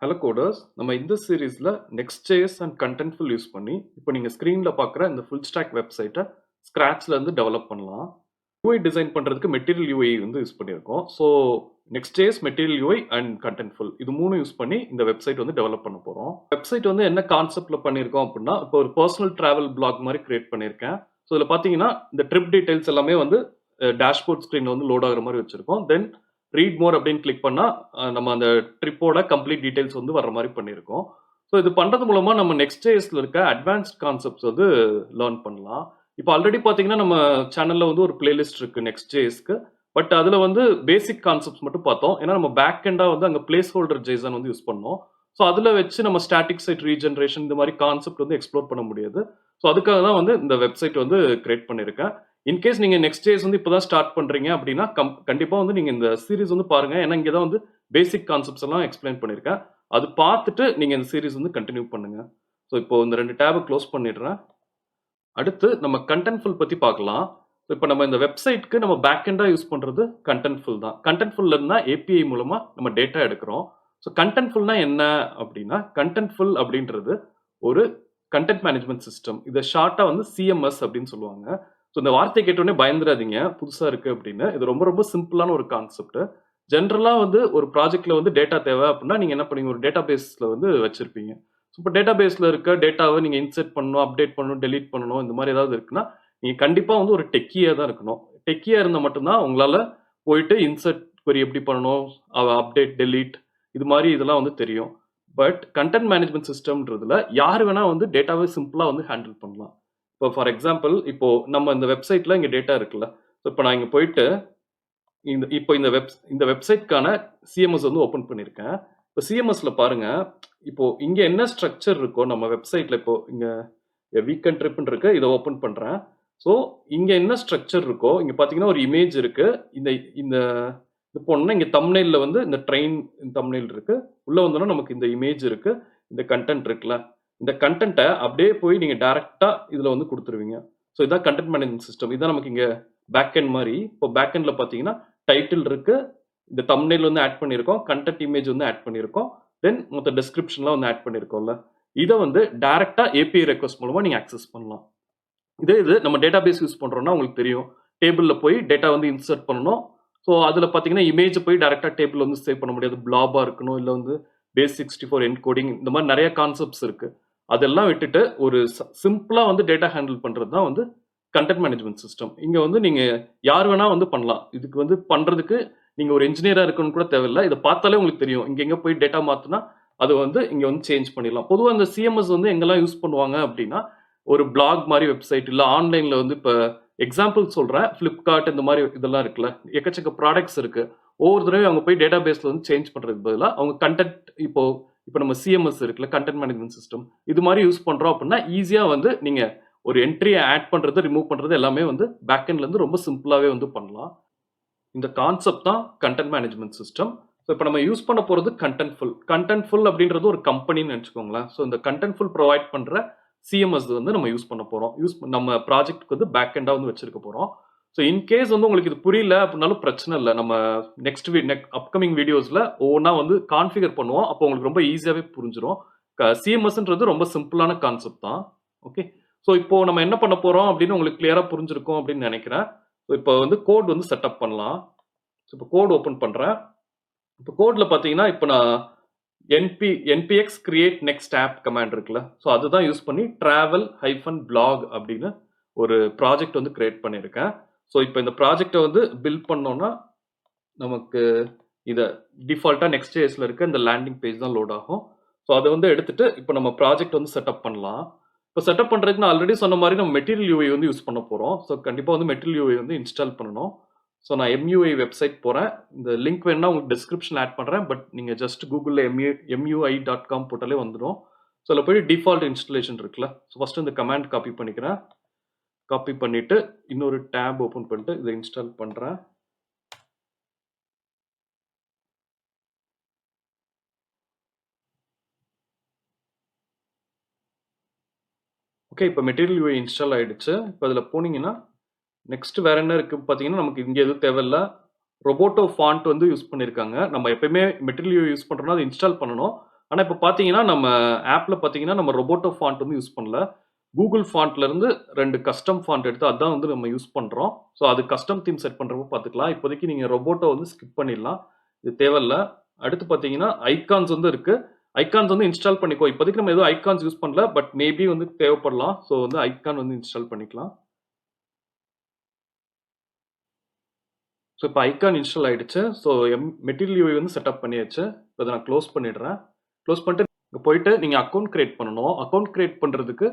Hello coders, நம்ம இந்த சீரீஸ்ல Next.js அண்ட் Contentful யூஸ் பண்ணி இப்போ நீங்க ஸ்க்ரீன்ல பார்க்குற இந்த ஃபுல் ஸ்டாக் வெப்சைட்டை ஸ்க்ராட்ச்ல இருந்து டெவலப் பண்ணலாம். UI டிசைன் பண்றதுக்கு மெட்டீரியல் UI வந்து யூஸ் பண்ணியிருக்கோம். So Next.js, material UI and Contentful இது மூணும் யூஸ் பண்ணி இந்த வெப்சைட் வந்து டெவலப் பண்ண போறோம். வெப்சைட் வந்து என்ன கான்செப்ட்ல பண்ணியிருக்கோம் அப்படின்னா, இப்போ ஒரு பர்சனல் டிராவல் பிளாக் மாதிரி கிரியேட் பண்ணியிருக்கேன். ஸோ இதில் பார்த்தீங்கன்னா இந்த ட்ரிப் டீடைல்ஸ் எல்லாமே வந்து டேஷ்போர்ட் ஸ்க்ரீன்ல வந்து லோட் ஆகுற மாதிரி வச்சிருக்கோம். தென் ரீட் மோர் அப்படின்னு கிளிக் பண்ணா நம்ம அந்த ட்ரிப்போட கம்ப்ளீட் டீடைல்ஸ் வந்து வர்ற மாதிரி பண்ணியிருக்கோம். ஸோ இது பண்றது மூலமா நம்ம Next.jsல இருக்க அட்வான்ஸ்ட் கான்செப்ட்ஸ் வந்து லேர்ன் பண்ணலாம். இப்போ ஆல்ரெடி பார்த்தீங்கன்னா நம்ம சேனல்ல வந்து ஒரு பிளேலிஸ்ட் இருக்கு Next.jsக்கு. பட் அதுல வந்து பேசிக் கான்செப்ட்ஸ் மட்டும் பார்த்தோம். ஏன்னா நம்ம பேக் எண்டா வந்து அங்க பிளேஸ் ஹோல்டர் ஜேசன் வந்து யூஸ் பண்ணோம். ஸோ அதுல வச்சு நம்ம ஸ்டாட்டிக் சைட் ரீஜெனரேஷன் இந்த மாதிரி கான்செப்ட் வந்து எக்ஸ்ப்ளோர் பண்ண முடியாது. ஸோ அதுக்காக தான் வந்து இந்த வெப்சைட் வந்து கிரியேட் பண்ணியிருக்கேன். இன்கேஸ் நீங்க Next.js வந்து இப்பதான் ஸ்டார்ட் பண்றீங்க அப்படின்னா கண்டிப்பா வந்து நீங்க இந்த சீரிஸ் வந்து பாருங்க. ஏன்னா இங்க தான் வந்து பேசிக் கான்செப்ட்ஸ் எல்லாம் எக்ஸ்பிளைன் பண்ணியிருக்கேன். அது பார்த்துட்டு நீங்க இந்த சீரிஸ் வந்து கண்டினியூ பண்ணுங்க. ஸோ இப்போ இந்த 2 டேபை க்ளோஸ் பண்ணிடுறேன். அடுத்து நம்ம Contentful பத்தி பார்க்கலாம். இப்போ நம்ம இந்த வெப்சைட்க்கு நம்ம பேக் எண்டா யூஸ் பண்றது Contentful தான். Contentfulல இருந்தா API மூலமா நம்ம டேட்டா எடுக்கிறோம். ஸோ Contentfulனா என்ன அப்படின்னா, Contentful அப்படின்றது ஒரு கண்டென்ட் மேனேஜ்மெண்ட் சிஸ்டம். இதை ஷார்ட்டா வந்து CMS அப்படின்னு சொல்லுவாங்க. ஸோ இந்த வார்த்தையை கேட்டோடனே பயந்துடாதீங்க, புதுசா இருக்கு அப்படின்னு. இது ரொம்ப ரொம்ப சிம்பிளான ஒரு கான்செப்ட். ஜென்ரலா வந்து ஒரு ப்ராஜெக்ட்ல வந்து டேட்டா தேவை அப்படின்னா நீங்க என்ன பண்ணுவீங்க, ஒரு டேட்டா பேஸ்ல வந்து வச்சிருப்பீங்க. ஸோ இப்போ டேட்டா பேஸ்ல இருக்க டேட்டாவை நீங்க இன்சர்ட் பண்ணணும், அப்டேட் பண்ணணும், டெலீட் பண்ணணும், இந்த மாதிரி ஏதாவது இருக்குன்னா நீங்க கண்டிப்பா வந்து ஒரு டெக்கியா தான் இருக்கணும். டெக்கியா இருந்தா மட்டும்தான் உங்களால போயிட்டு இன்சர்ட் query எப்படி பண்ணணும், அப்டேட், டெலீட் இது மாதிரி இதெல்லாம் வந்து தெரியும். பட் கண்டென்ட் மேனேஜ்மெண்ட் சிஸ்டம்ன்றதுல யார் வேணா வந்து டேட்டாவை சிம்பிளா வந்து ஹேண்டில் பண்ணலாம். இப்போ ஃபார் எக்ஸாம்பிள், இப்போ நம்ம இந்த வெப்சைட்ல இங்க டேட்டா இருக்குல்ல. ஸோ இப்போ நான் இங்க போயிட்டு இப்போ இந்த வெப்சைட்கான சிஎம்எஸ் வந்து ஓபன் பண்ணியிருக்கேன். இப்போ சிஎம்எஸ்ல பாருங்க, இப்போ இங்க என்ன ஸ்ட்ரக்சர் இருக்கோ நம்ம வெப்சைட்ல, இப்போ இங்க வீக்கெண்ட் ட்ரிப்னு இருக்கு, இதை ஓபன் பண்றேன். ஸோ இங்க என்ன ஸ்ட்ரக்சர் இருக்கோ, இங்க பாத்தீங்கன்னா ஒரு இமேஜ் இருக்கு. இந்த இந்த இது போனோம்னா இங்க தம்ப்நெயில்ல வந்து இந்த ட்ரெயின் தம்ப்நெயில் இருக்கு. உள்ள வந்தோம்னா நமக்கு இந்த இமேஜ் இருக்கு, இந்த கண்டென்ட் இருக்குல்ல. இந்த கண்டென்ட்டை அப்படியே போய் நீங்க டைரக்டா இதுல வந்து கொடுத்துருவீங்க. ஸோ இதான் கண்டென்ட் மேனேஜ்மெண்ட் சிஸ்டம். இதான் நமக்கு இங்க பேக் எண்ட் மாதிரி. இப்போ பேக் எண்ட்ல பாத்தீங்கன்னா டைட்டில் இருக்கு, இந்த தம்ப்நெயில் வந்து ஆட் பண்ணியிருக்கோம், கண்டென்ட் இமேஜ் வந்து ஆட் பண்ணியிருக்கோம், தென் மொத்த டெஸ்கிரிப்ஷன்லாம் வந்து ஆட் பண்ணியிருக்கோம்ல. இதை வந்து டைரக்டா API ரெக்வஸ்ட் மூலமா நீங்க அக்சஸ் பண்ணலாம். இது நம்ம டேட்டாபேஸ் யூஸ் பண்றோம்னா உங்களுக்கு தெரியும், டேபிள்ல போய் டேட்டா வந்து இன்சர்ட் பண்ணணும். ஸோ அதுல பாத்தீங்கன்னா இமேஜ் போய் டைரக்டா டேபிள் வந்து சேவ் பண்ண முடியாது, பிளாபா இருக்கணும், இல்ல வந்து பேஸ் 64 என்கோடிங், இந்த மாதிரி நிறைய கான்செப்ட்ஸ் இருக்கு. அதெல்லாம் விட்டுட்டு ஒரு சிம்பிளா வந்து டேட்டா ஹேண்டில் பண்றது தான் வந்து கண்டென்ட் மேனேஜ்மெண்ட் சிஸ்டம். இங்க வந்து நீங்க யார் வேணா வந்து பண்ணலாம். இதுக்கு வந்து பண்றதுக்கு நீங்க ஒரு இன்ஜினியரா இருக்கணும்னு கூட தேவையில்லை. இதை பார்த்தாலே உங்களுக்கு தெரியும், இங்க எங்க போய் டேட்டா மாத்தினா அது வந்து இங்க வந்து சேஞ்ச் பண்ணிடலாம். பொதுவாக இந்த CMS வந்து எங்கெல்லாம் யூஸ் பண்ணுவாங்க அப்படின்னா, ஒரு பிளாக் மாதிரி வெப்சைட், இல்ல ஆன்லைன்ல வந்து இப்போ எக்ஸாம்பிள் சொல்றேன், பிளிப்கார்ட் இந்த மாதிரி இதெல்லாம் இருக்குல்ல, எக்கச்சக்க ப்ராடக்ட்ஸ் இருக்கு. ஒவ்வொரு தடவையும் அவங்க போய் டேட்டா பேஸ்ல வந்து சேஞ்ச் பண்றதுக்கு பதிலாக அவங்க கண்டென்ட் இப்போ நம்ம CMS இருக்குல்ல, கண்டென்ட் மேனேஜ்மெண்ட் சிஸ்டம், இது மாதிரி யூஸ் பண்றோம் அப்படின்னா ஈஸியா வந்து நீங்க ஒரு என்ட்ரியை ஆட் பண்றது, ரிமூவ் பண்றது எல்லாமே வந்து பேக் எண்ட்ல இருந்து ரொம்ப சிம்பிளாவே வந்து பண்ணலாம். இந்த கான்செப்ட் தான் கண்டென்ட் மேனேஜ்மெண்ட் சிஸ்டம். ஸோ இப்போ நம்ம யூஸ் பண்ண போறது Contentful அப்படின்றது ஒரு கம்பெனின்னு நினச்சிக்கோங்களேன். ஸோ இந்த Contentful ப்ரொவைட் பண்ற CMS வந்து நம்ம யூஸ் பண்ண போறோம். நம்ம ப்ராஜெக்ட்க்கு வந்து பேக் எண்டா வந்து வச்சிருக்க போறோம். ஸோ இன்கேஸ் வந்து உங்களுக்கு இது புரியல அப்படின்னாலும் பிரச்சனை இல்லை. நம்ம நெக்ஸ்ட் அப்கமிங் வீடியோஸ்ல ஒவ்வொன்றா வந்து கான்ஃபிகர் பண்ணுவோம். அப்போ உங்களுக்கு ரொம்ப ஈஸியாவே புரிஞ்சிடும். CMSன்றது ரொம்ப சிம்பிளான கான்செப்ட் தான். ஓகே, ஸோ இப்போ நம்ம என்ன பண்ண போறோம் அப்படின்னு உங்களுக்கு கிளியரா புரிஞ்சிருக்கும் அப்படின்னு நினைக்கிறேன். ஸோ இப்போ வந்து கோட் வந்து செட்டப் பண்ணலாம். ஸோ இப்போ கோட் ஓப்பன் பண்றேன். இப்போ கோட்ல பாத்தீங்கன்னா இப்போ நான் npx create next app command இருக்குல்ல, ஸோ அதுதான் யூஸ் பண்ணி travel-blog அப்படின்னு ஒரு ப்ராஜெக்ட் வந்து கிரியேட் பண்ணியிருக்கேன். ஸோ இப்போ இந்த ப்ராஜெக்டை வந்து பில்ட் பண்ணோம்னா நமக்கு இதை டிஃபால்ட்டா Next.jsல இருக்க இந்த லேண்டிங் பேஜ் தான் லோட் ஆகும். ஸோ அதை வந்து எடுத்துட்டு இப்போ நம்ம ப்ராஜெக்ட் வந்து செட்டப் பண்ணலாம். இப்போ செட்டப் பண்றதுக்கு நான் ஆல்ரெடி சொன்ன மாதிரி நம்ம மெட்டீரியல் UI வந்து யூஸ் பண்ண போறோம். ஸோ கண்டிப்பா வந்து மெட்டீரியல் UI வந்து இன்ஸ்டால் பண்ணணும். ஸோ நான் MUI வெப்சைட் போறேன். இந்த லிங்க் வேணும்னா உங்களுக்கு டிஸ்கிரிப்ஷன் ஆட் பண்றேன். பட் நீங்க ஜஸ்ட் கூகுள்ல MUI.com போட்டாலே வந்துடும். ஸோ அதில் போய் டிஃபால்ட் இன்ஸ்டாலேஷன் இருக்குல்ல, ஸோ ஃபர்ஸ்ட் இந்த கமாண்ட் காப்பி பண்ணிக்கிறேன். காப்பி பண்ணிட்டு இன்னொரு டேப் ஓப்பன் பண்ணிட்டு இதை இன்ஸ்டால் பண்றேன். ஓகே, இப்போ மெட்டீரியல் UI இன்ஸ்டால் ஆயிடுச்சு. இப்போ அதில் போனீங்கன்னா நெக்ஸ்ட் வேற என்ன இருக்கு பார்த்தீங்கன்னா, நமக்கு இங்கே எதுவும் தேவையில்ல. ரொபோட்டோ ஃபாண்ட் வந்து யூஸ் பண்ணியிருக்காங்க. நம்ம எப்பயுமே மெட்டீரியல் UI யூஸ் பண்றோம்னா அதை இன்ஸ்டால் பண்ணணும். ஆனா இப்ப பார்த்தீங்கன்னா, நம்ம ஆப்ல பார்த்தீங்கன்னா, நம்ம ரொபோட்டோ ஃபாண்ட் வந்து யூஸ் பண்ணல. கூகுள் ஃபாண்ட்ல இருந்து 2 கஸ்டம் ஃபாண்ட் எடுத்து அதான் வந்து நம்ம யூஸ் பண்றோம். ஸோ அது கஸ்டம் தீம் செட் பண்றப்போ பார்த்துக்கலாம். இப்போதைக்கு நீங்க ரொபோட்டோ வந்து ஸ்கிப் பண்ணிடலாம். இது தேவையில்ல. அடுத்து பார்த்தீங்கன்னா, ஐகான்ஸ் வந்து இருக்கு. ஐகான்ஸ் வந்து இன்ஸ்டால் பண்ணிக்கோ. இப்போதைக்கு நம்ம எதுவும் ஐகான்ஸ் யூஸ் பண்ணல. பட் மேபி வந்து தேவைப்படலாம். ஸோ வந்து ஐகான் வந்து இன்ஸ்டால் பண்ணிக்கலாம். ஸோ இப்போ ஐகான் இன்ஸ்டால் ஆயிடுச்சு. ஸோ மெட்டீரியல் யூஐ வந்து செட்டப் பண்ணியாச்சு. இப்போ இதை நான் க்ளோஸ் பண்ணிடுறேன். க்ளோஸ் பண்ணிட்டு இங்க போயிட்டு நீங்க அக்கவுண்ட் கிரியேட் பண்ணணும். அக்கவுண்ட் கிரியேட் பண்றதுக்கு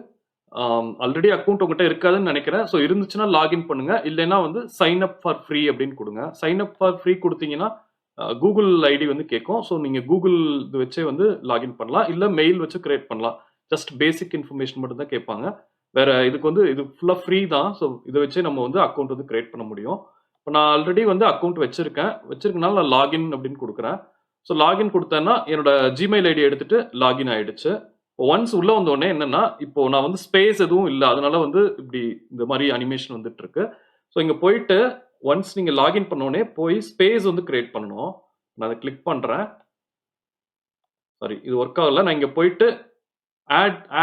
ஆல்ரெடி அக்கவுண்ட் உங்ககிட்ட இருக்காதுன்னு நினைக்கிறேன். ஸோ இருந்துச்சுன்னா லாகின் பண்ணுங்க. இல்லைன்னா வந்து சைன் அப் ஃபார் ஃப்ரீ அப்படின்னு கொடுங்க. சைன் அப் ஃபார் ஃப்ரீ கொடுத்தீங்கன்னா கூகுள் ஐடி வந்து கேட்கும். ஸோ நீங்க கூகுள் இது வச்சே வந்து லாகின் பண்ணலாம். இல்ல மெயில் வச்சு கிரியேட் பண்ணலாம். ஜஸ்ட் பேசிக் இன்ஃபர்மேஷன் மட்டும் தான் கேட்பாங்க. வேற இதுக்கு வந்து இது ஃபுல்லா ஃப்ரீ தான். ஸோ இதை வச்சே நம்ம வந்து அக்கவுண்ட் வந்து கிரியேட் பண்ண முடியும். இப்போ நான் ஆல்ரெடி வந்து அக்கவுண்ட் வச்சிருக்கேன். வச்சிருக்கனால நான் லாகின் அப்படின்னு கொடுக்குறேன். ஸோ லாகின் கொடுத்தேன்னா என்னோட ஜிமெயில் ஐடி எடுத்துட்டு லாகின் ஆயிடுச்சு. ஒன்ஸ் உள்ள வந்த உடனே என்னன்னா, இப்போ நான் வந்து ஸ்பேஸ் எதுவும் இல்ல. அதனால வந்து இப்படி இந்த மாரி அனிமேஷன் வந்துட்டு இருக்கு. ஸோ இங்க போயிட்டு ஒன்ஸ் நீங்க லாகின் பண்ண உடனே போய் ஸ்பேஸ் வந்து கிரியேட் பண்ணணும். நான் அத கிளிக் பண்றேன். சாரி இது ஒர்க் ஆகல. நான் இங்க போயிட்டு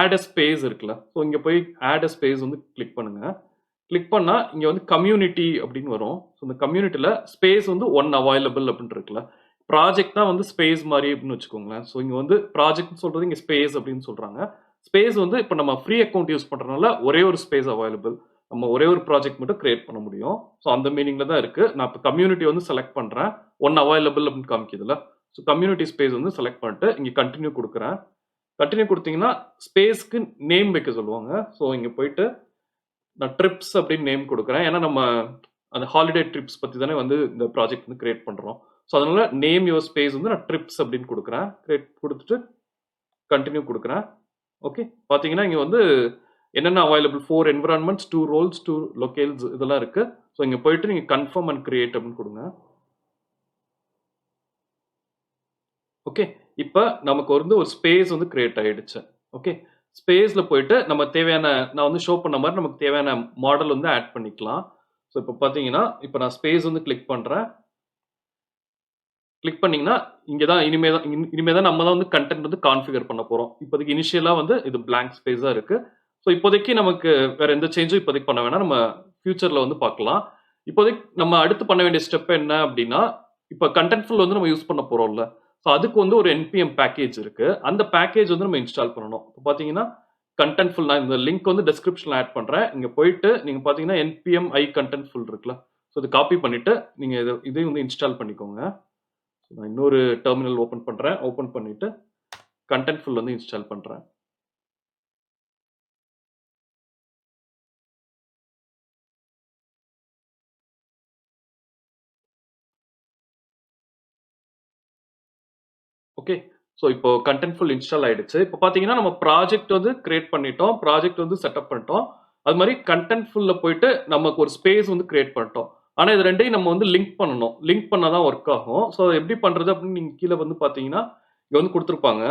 ஆட் எ ஸ்பேஸ் இருக்குல்ல. ஸோ இங்க போய் ஆட் எ ஸ்பேஸ் வந்து கிளிக் பண்ணுங்க. கிளிக் பண்ணா இங்க வந்து கம்யூனிட்டி அப்படின்னு வரும். ஸோ இந்த கம்யூனிட்டில ஸ்பேஸ் வந்து ஒன் அவைலபிள் அப்படின்னு இருக்குல்ல. ப்ராஜெக்ட் தான் வந்து ஸ்பேஸ் மாதிரி அப்படின்னு வச்சுக்கோங்களேன். ஸோ இங்க வந்து ப்ராஜெக்ட்னு சொல்றது இங்க ஸ்பேஸ் அப்படின்னு சொல்றாங்க. ஸ்பேஸ் வந்து இப்போ நம்ம ஃப்ரீ அக்கவுண்ட் யூஸ் பண்றதுனால ஒரே ஒரு ஸ்பேஸ் அவைலபிள். நம்ம ஒரே ஒரு ப்ராஜெக்ட் மட்டும் கிரியேட் பண்ண முடியும். ஸோ அந்த மீனிங்ல தான் இருக்கு. நான் இப்போ கம்யூனிட்டி வந்து செலக்ட் பண்றேன். ஒன் அவைலபிள் அப்படின்னு காமிக்குதுல. ஸோ கம்யூனிட்டி ஸ்பேஸ் வந்து செலக்ட் பண்ணிட்டு இங்க கண்டினியூ கொடுக்குறேன். கண்டினியூ கொடுத்தீங்கன்னா ஸ்பேஸ்க்கு நேம் வைக்க சொல்லுவாங்க. ஸோ இங்க போயிட்டு நான் ட்ரிப்ஸ் அப்படின்னு நேம் கொடுக்குறேன். ஏன்னா நம்ம அந்த ஹாலிடே ட்ரிப்ஸ் பத்தி தானே வந்து இந்த ப்ராஜெக்ட் வந்து கிரியேட் பண்றோம். ஸோ அதனால நேம் யுவர் ஸ்பேஸ் வந்து நான் ட்ரிப்ஸ் அப்படின்னு கொடுக்குறேன். கிரியேட் கொடுத்துட்டு கண்டினியூ கொடுக்குறேன். ஓகே பார்த்தீங்கன்னா இங்க வந்து என்னென்ன அவைலபிள் 4 என்விரான்மெண்ட்ஸ் 2 ரோல்ஸ் 2 லொகேல்ஸ் இதெல்லாம் இருக்கு. ஸோ இங்க போயிட்டு நீங்க கன்ஃபார்ம் அண்ட் கிரியேட் அப்படின்னு கொடுங்க. ஓகே இப்போ நமக்கு வந்து ஒரு ஸ்பேஸ் வந்து கிரியேட் ஆயிடுச்சு. ஓகே ஸ்பேஸ்ல போயிட்டு நம்ம தேவையான நான் வந்து ஷோ பண்ண மாதிரி நமக்கு தேவையான மாடல் வந்து ஆட் பண்ணிக்கலாம். ஸோ இப்போ பார்த்தீங்கன்னா இப்போ நான் ஸ்பேஸ் வந்து கிளிக் பண்றேன். கிளிக் பண்ணீங்கன்னா இங்க தான் இனிமே தான் நம்ம தான் வந்து கண்டென்ட் வந்து கான்ஃபிகர் பண்ண போறோம். இப்போதைக்கு இனிஷியலா வந்து இது பிளாங்க் ஸ்பேஸா இருக்கு. ஸோ இப்போதைக்கு நமக்கு வேற எந்த சேஞ்சும் இப்போதைக்கு பண்ண வேணாம். நம்ம ஃபியூச்சர்ல வந்து பார்க்கலாம். இப்போதைக்கு நம்ம அடுத்து பண்ண வேண்டிய ஸ்டெப் என்ன அப்படின்னா, இப்போ கண்டென்ட்ஃபுல் வந்து நம்ம யூஸ் பண்ண போறோம்ல. ஸோ அதுக்கு வந்து ஒரு என்பிஎம் பேக்கேஜ் இருக்கு. அந்த பேக்கேஜ் வந்து நம்ம இன்ஸ்டால் பண்ணணும். இப்போ பார்த்தீங்கன்னா கண்டென்ட்ஃபுல் நான் இந்த லிங்க் வந்து டிஸ்கிரிப்ஷன்ல ஆட் பண்றேன். இங்க போயிட்டு நீங்க பார்த்தீங்கன்னா என்பிஎம் ஐ கண்டென்ட்ஃபுல் இருக்குல்ல. ஸோ இதை காப்பி பண்ணிட்டு நீங்க இதையும் வந்து இன்ஸ்டால் பண்ணிக்கோங்க. நான் இன்னொரு டெர்மினல் ஓபன் பண்றேன். ஓபன் பண்ணிட்டு கண்டென்ட்ஃபுல் வந்து இன்ஸ்டால் பண்றேன். ஓகே. ஸோ இப்போ கண்டென்ட்ஃபுல் இன்ஸ்டால் ஆயிடுச்சு. இப்போ பார்த்தீங்கன்னா நம்ம ப்ராஜெக்ட் வந்து கிரியேட் பண்ணிட்டோம். ப்ராஜெக்ட் வந்து செட்டப் பண்ணிட்டோம். அது மாதிரி கண்டென்ட்ஃபுல்ல போயிட்டு நமக்கு ஒரு ஸ்பேஸ் வந்து கிரியேட் பண்ணிட்டோம். ஆனா இது 2யும் நம்ம வந்து லிங்க் பண்ணணும். லிங்க் பண்ணா தான் ஒர்க் ஆகும். ஸோ எப்படி பண்றது அப்படின்னு நீங்க கீழ வந்து பார்த்தீங்கன்னா, இங்க வந்து குடுத்திருப்பாங்க.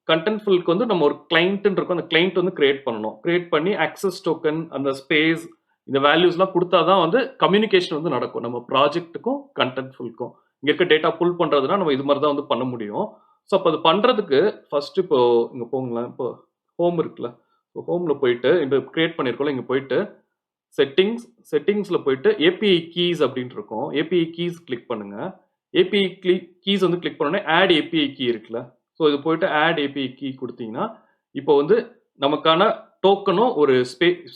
கண்டென்ட்ஃபுல்க்கு வந்து நம்ம ஒரு கிளையண்ட்ன்னு இருக்கும். அந்த கிளையண்ட் வந்து கிரியேட் பண்ணணும். கிரியேட் பண்ணி ஆக்சஸ் டோக்கன், அந்த ஸ்பேஸ், இந்த வேல்யூஸ்லாம் குடுத்தா தான் வந்து கம்யூனிகேஷன் வந்து நடக்கும். நம்ம ப்ராஜெக்ட்டுக்கும், கண்டென்ட்ஃபுல்க்கும். இங்க இருக்க டேட்டா புல் பண்றதுன்னா நம்ம இது மாதிரி தான் வந்து பண்ண முடியும். ஸோ அப்போ அது பண்றதுக்கு ஃபர்ஸ்ட் இப்போ இங்க போங்களேன். இப்போ ஹோம் இருக்குல்ல. இப்போ ஹோம்ல போயிட்டு இப்போ கிரியேட் பண்ணியிருக்கோம்ல, இங்க போயிட்டு செட்டிங்ஸ்ல போயிட்டு ஏபிஐ கீஸ் அப்படின்னு இருக்கும். ஏபிஐ கீஸ் கிளிக் பண்ணுங்க. ஏபிஐ கீஸ் வந்து கிளிக் பண்ணோடனே ஆட் ஏபிஐ கீ இருக்குல்ல. ஸோ இது போயிட்டு ஆட் ஏபிஐ கீ கொடுத்தீங்கன்னா இப்போ வந்து நமக்கான டோக்கனும் ஒரு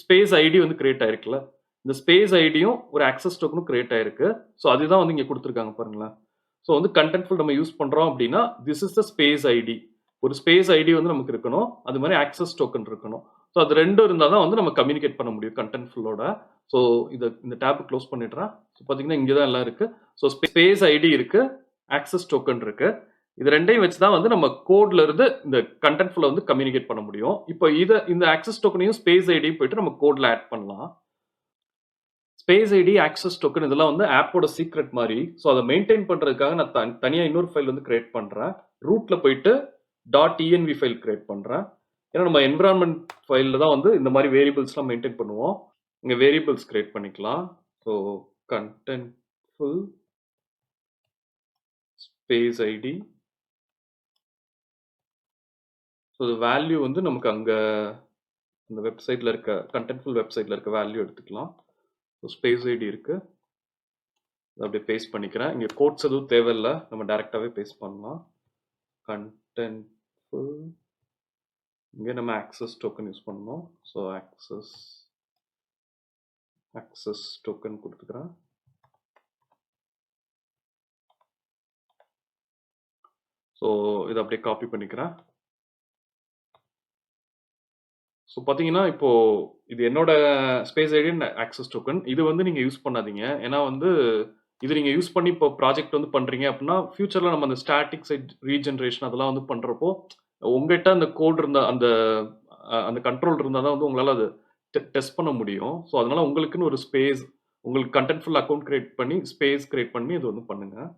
ஸ்பேஸ் ஐடி வந்து கிரியேட் ஆயிருக்குல்ல. இந்த ஸ்பேஸ் ஐடியும் ஒரு ஆக்சஸ் டோக்கனும் கிரியேட் ஆயிருக்கு. ஸோ அதுதான் வந்து இங்க கொடுத்துருக்காங்க பாருங்களேன். ஸோ வந்து கண்டென்ட்ஃபுல் நம்ம யூஸ் பண்றோம் அப்படின்னா this is the space ID. ஒரு ஸ்பேஸ் ஐடி வந்து நமக்கு இருக்கணும். அது மாதிரி ஆக்சஸ் டோக்கன் இருக்கணும். ஸோ அது ரெண்டும் இருந்தால் தான் வந்து நம்ம கம்யூனிகேட் பண்ண முடியும் கண்டென்ட்ஃபுல்லோட. ஸோ இந்த டேப் க்ளோஸ் பண்ணிடுறேன். ஸோ பார்த்தீங்கன்னா இங்கே தான் எல்லாம் இருக்கு. ஸோ ஸ்பேஸ் ஐடி இருக்கு, ஆக்சஸ் டோக்கன் இருக்கு. இது ரெண்டையும் வச்சு தான் வந்து நம்ம கோட்ல இருந்து இந்த கண்டென்ட்ஃபுல்ல வந்து கம்யூனிகேட் பண்ண முடியும். இப்போ இந்த ஆக்சஸ் டோக்கனையும் ஸ்பேஸ் ஐடியும் போயிட்டு நம்ம கோட்ல ஆட் பண்ணலாம். ஸ்பேஸ் ஐடி, ஆக்சஸ் டோக்கன் இதெல்லாம் வந்து ஆப்போட சீக்ரெட் மாதிரி. ஸோ அதை மெயின்டைன் பண்றதுக்காக நான் தனியாக இன்னொரு ஃபைல் வந்து கிரியேட் பண்றேன். ரூட்ல போயிட்டு .env ஃபைல் கிரியேட் பண்றேன். ஏன்னா நம்ம என்விரான்மெண்ட் ஃபைல்ல தான் வந்து இந்த மாதிரி வேரியபிள்ஸ்லாம் மெயின்டைன் பண்ணுவோம். இங்க வேரியபிள்ஸ் கிரியேட் பண்ணிக்கலாம். So contentful space ID so value வந்து நமக்கு அங்கே அந்த வெப்சைட்டில் இருக்க கண்டென்ட்ஃபுல் வெப்சைட்டில் இருக்க வேல்யூ எடுத்துக்கலாம். ஸோ ஸ்பேஸ் ஐடி இருக்குது, அதை அப்படியே பேஸ்ட் பண்ணிக்கிறேன். இங்கே கோட்ஸ் எதுவும் தேவையில்லை, நம்ம டேரெக்டாகவே பேஸ்ட் பண்ணலாம். கண்டென்ட்ஃபுல், இங்கே நம்ம ஆக்சஸ் டோக்கன் யூஸ் பண்ணணும். ஸோ ஆக்சஸ் டோக்கன் கொடுத்துக்கிறேன். ஸோ இதை அப்படியே காப்பி பண்ணிக்கிறேன். ஸோ பார்த்தீங்கன்னா இப்போ இது என்னோட ஸ்பேஸ் ஐடி ஆக்சஸ் டோக்கன். இது வந்து நீங்கள் யூஸ் பண்ணாதீங்க. ஏன்னா வந்து இது நீங்கள் யூஸ் பண்ணி இப்போ ப்ராஜெக்ட் வந்து பண்ணுறீங்க அப்படின்னா ஃபியூச்சரில் நம்ம அந்த ஸ்டாட்டிக் சைட் ரீஜென்ரேஷன் அதெல்லாம் வந்து பண்ணுறப்போ உங்கள்கிட்ட அந்த கோட் இருந்தால் அந்த கண்ட்ரோல் இருந்தால் தான் வந்து உங்களால் அது டெஸ்ட் பண்ண முடியும். ஸோ அதனால உங்களுக்குன்னு ஒரு ஸ்பேஸ், உங்களுக்கு கண்டென்ட்ஃபுல் அக்கௌண்ட் கிரியேட் பண்ணி ஸ்பேஸ் கிரியேட் பண்ணி இது வந்து பண்ணுங்கள்.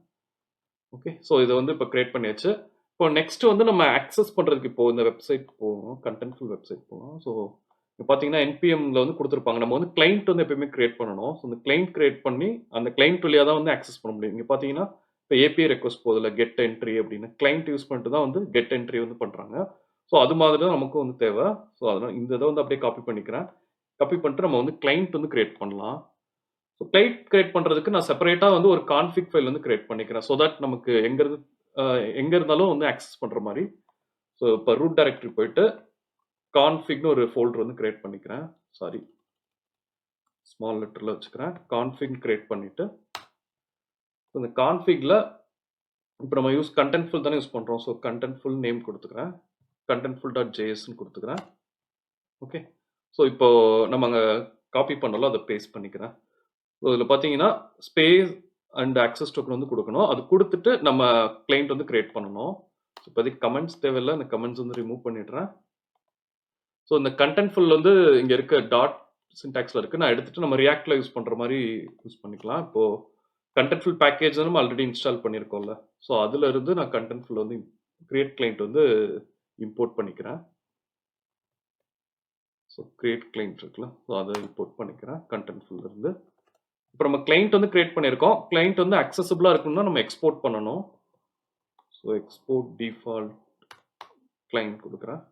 ஓகே, ஸோ இதை வந்து இப்போ கிரியேட் பண்ணியாச்சு. இப்போ நெக்ஸ்ட் வந்து நம்ம ஆக்சஸ் பண்ணுறதுக்கு இப்போ இந்த வெப்சைட் போகணும், கண்டென்ட்ஃபுல் வெப்சைட் போகணும். ஸோ இப்போ பார்த்தீங்கன்னா என்பிஎம்ல வந்து கொடுத்துருப்பாங்க, நம்ம வந்து கிளைண்ட் வந்து எப்பயுமே கிரியேட் பண்ணணும். ஸோ அந்த கிளைண்ட் கிரியேட் பண்ணி அந்த கிளைண்ட் வழியாக தான் வந்து ஆக்சஸ் பண்ண முடியும். இங்கே பார்த்தீங்கன்னா இப்போ ஏபிஐ ரெக்வஸ்ட் போதில் கெட் என்ட்ரி அப்படின்னு கிளைண்ட் யூஸ் பண்ணிட்டு தான் வந்து கெட் என்ட்ரி வந்து பண்ணுறாங்க. ஸோ அது மாதிரி தான் நமக்கும் வந்து தேவை. ஸோ அதனால் இந்த இதை வந்து அப்படியே காப்பி பண்ணிக்கிறேன். காப்பி பண்ணிட்டு நம்ம வந்து கிளைண்ட் வந்து கிரியேட் பண்ணலாம். ஸோ கிளைண்ட் கிரியேட் பண்ணுறதுக்கு நான் செப்பரேட்டாக வந்து ஒரு கான்ஃபிக் ஃபைல் வந்து கிரியேட் பண்ணிக்கிறேன். ஸோ தட் நமக்கு எங்கே இருந்தாலும் வந்து ஆக்சஸ் பண்ணுற மாதிரி. ஸோ இப்போ ரூட் டைரக்டரி போயிட்டு கான்ஃபிக்னு ஒரு ஃபோல்டர் வந்து கிரியேட் பண்ணிக்கிறேன். சாரி, ஸ்மால் லெட்டரில் வச்சுக்கிறேன். கான்ஃபிக் கிரியேட் பண்ணிவிட்டு இந்த கான்ஃபிகில் இப்போ நம்ம கண்டென்ட்ஃபுல் தானே யூஸ் பண்ணுறோம். ஸோ கண்டென்ட்ஃபுல் நேம் கொடுத்துக்கிறேன், contentful.jsன்னு கொடுத்துக்கிறேன். ஓகே, ஸோ இப்போ நம்ம அங்கே காப்பி பண்ணலாம், அதை பேஸ்ட் பண்ணிக்கிறேன். ஸோ இதில் பார்த்தீங்கன்னா ஸ்பேஸ் அண்ட் ஆக்சஸ் டோக்கன் வந்து கொடுக்கணும். அது கொடுத்துட்டு நம்ம கிளைண்ட் வந்து கிரியேட் பண்ணணும். ஸோ இப்போதைக்கு கமெண்ட்ஸ் தேவையில்லை, இந்த கமெண்ட்ஸ் வந்து ரிமூவ் பண்ணிடுறேன். ஸோ இந்த கண்டென்ட்ஃபுல் வந்து இங்கே இருக்க டாட் சின்டாக்ஸில் இருக்குது, நான் எடுத்துகிட்டு நம்ம ரியாக்டில் யூஸ் பண்ணுற மாதிரி யூஸ் பண்ணிக்கலாம். இப்போது கண்டென்ட்ஃபுல் பேக்கேஜ் நம்ம ஆல்ரெடி இன்ஸ்டால் பண்ணியிருக்கோம்ல, ஸோ அதில் இருந்து நான் கண்டென்ட்ஃபுல் வந்து கிரியேட் கிளைண்ட் வந்து இம்போர்ட் பண்ணிக்கிறேன். ஸோ கிரியேட் கிளைண்ட் இருக்குல்ல, ஸோ அதை இம்போர்ட் பண்ணிக்கிறேன் கண்டென்ட்ஃபுல் இருந்து. இப்போ நம்ம கிளைண்ட் வந்து கிரியேட் பண்ணியிருக்கோம். கிளைண்ட் வந்து அக்சசபிளாக இருக்கணும்னா நம்ம எக்ஸ்போர்ட் பண்ணணும். ஸோ எக்ஸ்போர்ட் டிஃபால்ட் கிளைண்ட் கொடுக்குறேன்.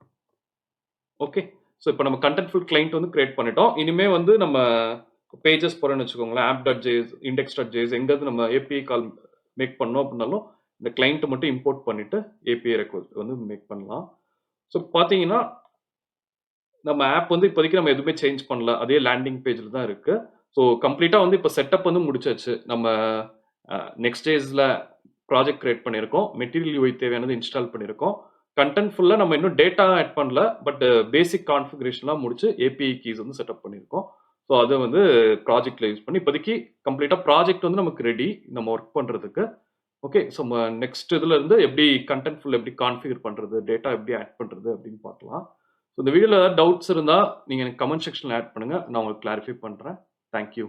ஓகே, ஸோ இப்போ நம்ம கண்டென்ட்ஃபுல் கிளைண்ட் வந்து கிரியேட் பண்ணிட்டோம். இனிமே வந்து நம்ம பேஜஸ் போகிறோன்னு வச்சுக்கோங்களேன், app.js, index.js எங்கேருந்து நம்ம ஏபிஐ கால் மேக் பண்ணோம் அப்படின்னாலும் இந்த கிளைண்ட்டை மட்டும் இம்போர்ட் பண்ணிவிட்டு ஏபிஐ ரெக்வஸ்ட் வந்து மேக் பண்ணலாம். ஸோ பார்த்தீங்கன்னா நம்ம ஆப் வந்து இப்போதைக்கு நம்ம எதுவுமே சேஞ்ச் பண்ணல, அதே லேண்டிங் பேஜில் தான் இருக்குது. ஸோ கம்ப்ளீட்டாக வந்து இப்போ செட்டப் வந்து முடிச்சாச்சு. நம்ம Next.jsல ப்ராஜெக்ட் கிரியேட் பண்ணியிருக்கோம், மெட்டீரியல் யூஐ தேவையானது இன்ஸ்டால் பண்ணியிருக்கோம். கண்டென்ட்ஃபுல்லாக நம்ம இன்னும் டேட்டா ஆட் பண்ணல, பட் பேசிக் கான்ஃபிகரேஷன்லாம் முடிச்சு ஏபிஐ கீஸ் வந்து செட்டப் பண்ணியிருக்கோம். ஸோ அதை வந்து ப்ராஜெக்டில் யூஸ் பண்ணி இப்போதைக்கு கம்ப்ளீட்டாக ப்ராஜெக்ட் வந்து நமக்கு ரெடி நம்ம ஒர்க் பண்ணுறதுக்கு. ஓகே, ஸோ நம்ம நெக்ஸ்ட் இதில் இருந்து எப்படி கண்டென்ட்ஃபுல் எப்படி கான்ஃபிகர் பண்ணுறது, டேட்டா எப்படி ஆட் பண்ணுறது அப்படின்னு பார்க்கலாம். ஸோ இந்த வீடியோவில் ஏதாவது டவுட்ஸ் இருந்தால் நீங்கள் எனக்கு கமெண்ட் செக்ஷனில் ஆட் பண்ணுங்கள், நான் உங்களுக்கு கிளாரிஃபை பண்ணுறேன். தேங்க்யூ.